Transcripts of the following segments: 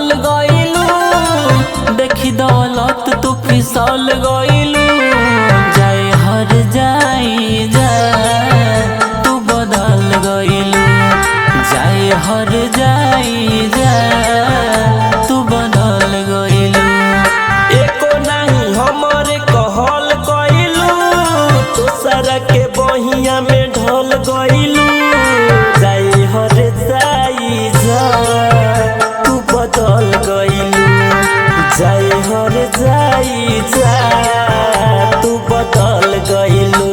बदल गइलू, देखी दौलत तू फिसल गइलू। जाए हर जाई जा तू बदल गइलू, जाए हर जाई जा तू बदल गइलू। एको नहीं हमरे कहल गइलू, दोसरा के बहिया में ढल गइलू। जाई हर जाई जा तू बदल गइलू, जाई हर जाई जा तू बदल गइलू।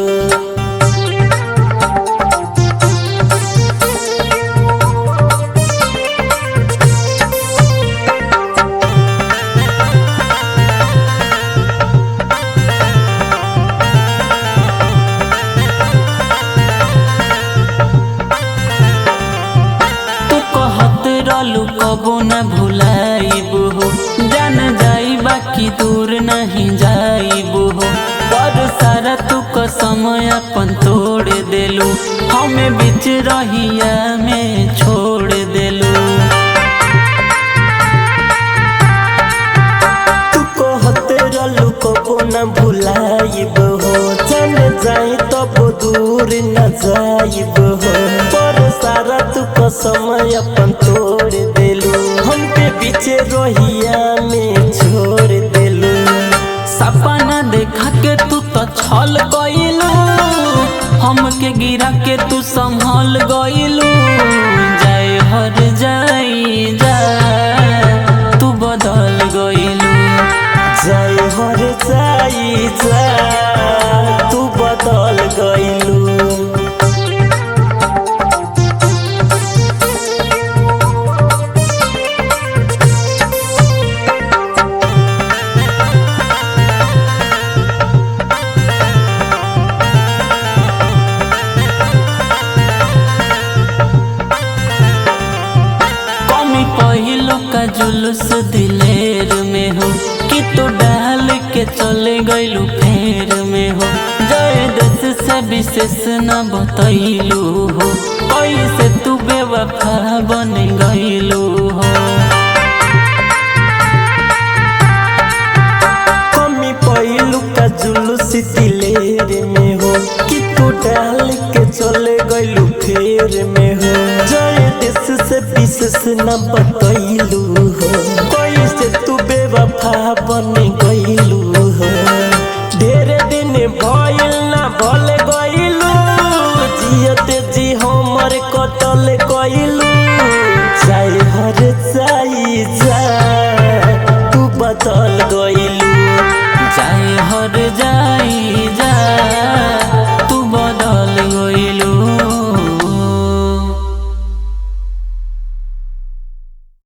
रहलू कबो न भुलाइबू हो, जान जाई बाकी दूर नहीं जाइबू हो। पर सारा तू कसम अपन तोड़ देलू, हमें बीच रहिया में छोड़ देलू। तू कहते रहलू कबो न भुलाइबू हो, जान जाई तब दूर न जाइबू हो। पर सारा तू कसम अपन तोड़ देलू, हमके पीछे रोहिया में छोड़ देलू। सपना देखा के तू तो छल गइलू, हमके गिरा के तू संभल गइलू। जाए हर जाई जा तू बदल गइलू, जाए हर जाई जा तू बदल गइलू। पहिलो का जुलूस दिलेर में हो, कि तू डाल के चले गइलू फेर में हो। जय देश से विशेष न बतैलू हो, कैसे तू बेवफा बन गइलू हो। कमी पहिलू का जुलूस दिलेर में हो, कि तू डाल के चले गइलू फेर में हो। जय देश से विशेष न बतैलू हो, कैसे तू बेवफा बन गइलू हो। ढेरे दिन भइल ना भल गइलू, जियते जी हमर कतल गइलू। जाए हर जाई जा तू बदल गइलू, जाए हर जाई